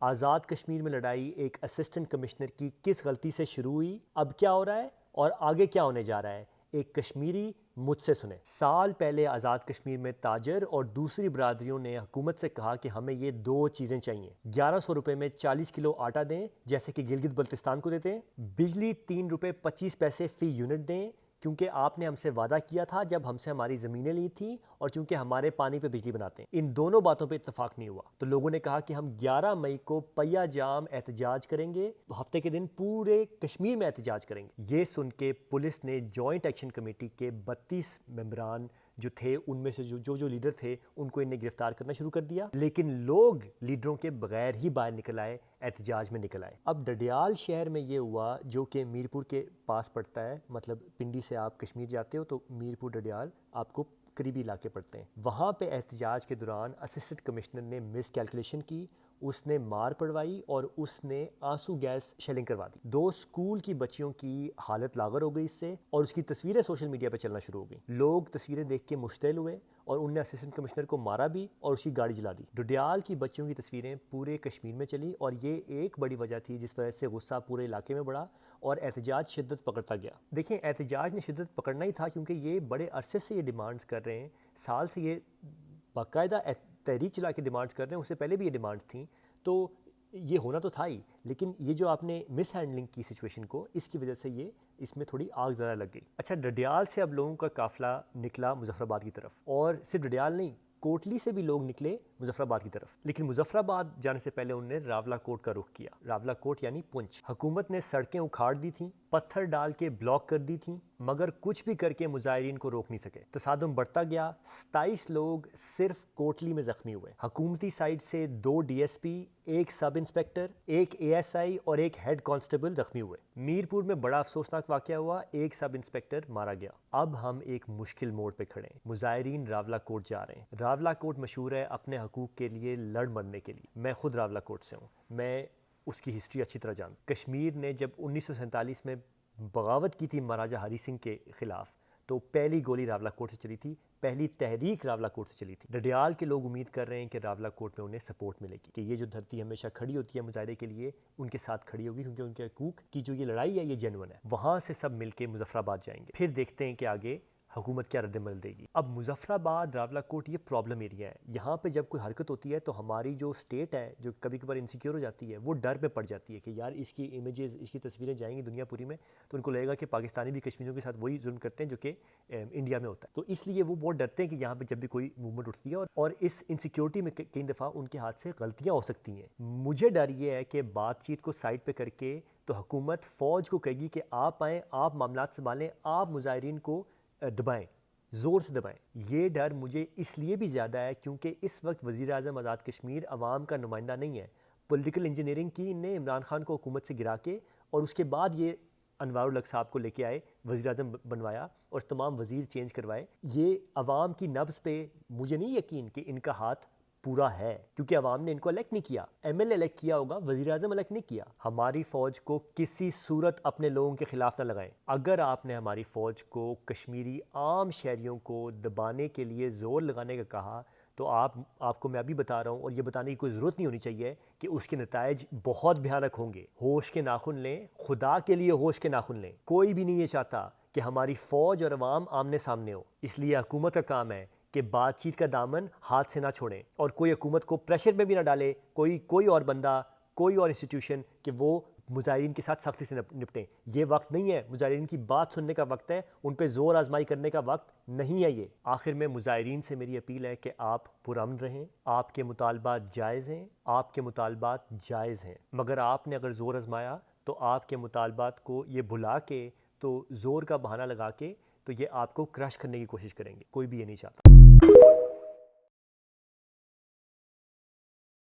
आज़ाद कश्मीर में लड़ाई एक असिस्टेंट कमिश्नर की किस गलती से शुरू हुई, अब क्या हो रहा है और आगे क्या होने जा रहा है, एक कश्मीरी मुझसे सुने। साल पहले आज़ाद कश्मीर में ताजर और दूसरी बरादरियों ने हुकूमत से कहा कि हमें ये दो चीज़ें चाहिए। 1100 रुपये में 40 किलो आटा दें जैसे कि गिलगित बल्तिस्तान को देते हैं, बिजली 3 रुपये 25 पैसे फ़ी यूनिट दें क्योंकि आपने हमसे वादा किया था जब हमसे हमारी ज़मीनें ली थी और चूंकि हमारे पानी पे बिजली बनाते हैं। इन दोनों बातों पे इत्तेफाक नहीं हुआ तो लोगों ने कहा कि हम 11 मई को पहिया जाम एहतजाज करेंगे, हफ्ते के दिन पूरे कश्मीर में एहतजाज करेंगे। ये सुन के पुलिस ने जॉइंट एक्शन कमेटी के 32 मेंबरान जो थे, उनमें से जो लीडर थे उनको इन्हें गिरफ्तार करना शुरू कर दिया, लेकिन लोग लीडरों के बगैर ही बाहर निकल आए, एहतजाज में निकल आए। अब डडियाल शहर में ये हुआ जो कि मीरपुर के पास पड़ता है, मतलब पिंडी से आप कश्मीर जाते हो तो मीरपुर डडियाल आपको करीबी इलाके पड़ते हैं। वहाँ पे एहतजाज के दौरान असिस्टेंट कमिश्नर ने मिस कैलकुलेशन की, उसने मार पड़वाई और उसने आंसू गैस शेलिंग करवा दी। 2 स्कूल की बच्चियों की हालत लागर हो गई इससे और उसकी तस्वीरें सोशल मीडिया पर चलना शुरू हो गई। लोग तस्वीरें देख के मुश्तिल हुए और उनने असिस्टेंट कमिश्नर को मारा भी और उसकी गाड़ी जला दी। डडियाल की बच्चियों की तस्वीरें पूरे कश्मीर में चली और ये एक बड़ी वजह थी जिस वजह से गुस्सा पूरे इलाके में बढ़ा और एहतजाज शिद्दत पकड़ता गया। देखें, एहतजाज ने शिद्दत पकड़ना ही था क्योंकि ये बड़े अरसे से ये डिमांड्स कर रहे हैं, साल से ये बाकायदा तहरीक चला के डिमांड्स कर रहे हैं, उससे पहले भी ये डिमांड्स थी, तो ये होना तो था ही, लेकिन ये जो आपने मिस हैंडलिंग की सिचुएशन को, इसकी वजह से ये इसमें थोड़ी आग ज़्यादा लग गई। अच्छा, डडियाल से अब लोगों का काफ़िला निकला मुजफ्फराबाद की तरफ और सिर्फ डडियाल नहीं, कोटली से भी लोग निकले मुजफ्फराबाद की तरफ, लेकिन मुजफ्फराबाद जाने से पहले उन्होंने रावला कोट का रुख किया। रावला कोट यानी पुंछ। हुकूमत ने सड़कें उखाड़ दी थी, पत्थर डाल के ब्लॉक कर दी थी, मगर कुछ भी करके मुजाहिरीन को रोक नहीं सके। तसादुम बढ़ता गया, 27 लोग सिर्फ कोटली में जख्मी हुए। हुकूमती साइड से 2 DSP, 1 सब इंस्पेक्टर, 1 ASI और 1 हेड कांस्टेबल जख्मी हुए। मीरपुर में बड़ा अफसोसनाक वाकया हुआ, 1 सब इंस्पेक्टर मारा गया। अब हम एक मुश्किल मोड़ पे खड़े हैं, मुजाहिरीन रावला कोट जा रहे हैं। रावला कोट मशहूर है अपने हकूक के लिए लड़ मरने के लिए। मैं खुद रावला कोट से हूँ, मैं उसकी हिस्ट्री अच्छी तरह जानता हूँ। कश्मीर ने जब 1947 में बगावत की थी महाराजा हरी सिंह के खिलाफ, तो पहली गोली रावला कोट से चली थी, पहली तहरीक रावला कोट से चली थी। डडियाल के लोग उम्मीद कर रहे हैं कि रावला कोट में उन्हें सपोर्ट मिलेगी, कि ये जो धरती हमेशा खड़ी होती है मुजाहिदे के लिए, उनके साथ खड़ी होगी, क्योंकि उनके हकूक की जो ये लड़ाई है ये जेन्युइन है। वहाँ से सब मिलके मुजफ्फराबाद जाएंगे, फिर देखते हैं कि आगे हुकूमत क्या रद्दमल देगी। अब मुजफ्फराबाद रावला कोट ये प्रॉब्लम एरिया है, यहाँ पे जब कोई हरकत होती है तो हमारी जो स्टेट है जो कभी कभार इनसिक्योर हो जाती है, वो डर में पड़ जाती है कि यार इसकी इमेजेस, इसकी तस्वीरें जाएंगी दुनिया पूरी में तो उनको लगेगा कि पाकिस्तानी भी कश्मीरियों के साथ वही जुल्म करते हैं जो कि इंडिया में होता है। तो इसलिए वो बहुत डरते हैं कि यहाँ पर जब भी कोई मूवमेंट उठती है और इस इनसिक्योरिटी में कई दफ़ा उनके हाथ से गलतियाँ हो सकती हैं। मुझे डर ये है कि बातचीत को साइड पर करके तो हुकूमत फ़ौज को कहेगी कि आप आएँ, आप मामला संभालें, आप मुजाहिरीन को दबाएं, ज़ोर से दबाएं। ये डर मुझे इसलिए भी ज़्यादा है क्योंकि इस वक्त वज़ीर आज़म आज़ाद कश्मीर अवाम का नुमाइंदा नहीं है। पॉलिटिकल इंजीनियरिंग की इनने इमरान खान को हुकूमत से गिरा के और उसके बाद ये अनवारुल हक साहब को लेके आए, वज़ीर आज़म बनवाया और तमाम वज़ीर चेंज करवाए। ये अवाम की नब्ज़ पे मुझे नहीं यकीन कि इनका हाथ पूरा है, क्योंकि अवाम ने इनको इलेक्ट नहीं किया, MLA इलेक्ट किया होगा, वज़ीर आज़म इलेक्ट नहीं किया। हमारी फ़ौज को किसी सूरत अपने लोगों के खिलाफ ना लगाएं। अगर आपने हमारी फ़ौज को कश्मीरी आम शहरियों को दबाने के लिए ज़ोर लगाने का कहा तो आपको मैं अभी बता रहा हूँ और ये बताने की कोई ज़रूरत नहीं होनी चाहिए कि उसके नतायज बहुत भयानक होंगे। होश के नाखुन लें, खुदा के लिए होश के नाखुन लें। कोई भी नहीं ये चाहता कि हमारी फ़ौज और अवाम आमने सामने हो, इसलिए हुकूमत का काम है कि बातचीत का दामन हाथ से ना छोड़ें और कोई हुकूमत को प्रेशर में भी ना डाले, कोई और बंदा, कोई और इंस्टीट्यूशन, कि वो मुजाहिरीन के साथ सख्ती से निपटें। ये वक्त नहीं है मुजाहिरीन की बात सुनने का वक्त है, उन पे ज़ोर आजमाई करने का वक्त नहीं है ये। आखिर में मुजाहिरीन से मेरी अपील है कि आप पुरअमन रहें, आपके मुतालबात जायज़ हैं, आपके मुतालबात जायज़ हैं, मगर आपने अगर ज़ोर आजमाया तो आपके मुतालबात को ये भुला के, तो ज़ोर का बहाना लगा के, तो ये आपको क्रश करने की कोशिश करेंगे। कोई भी ये नहीं चाहता।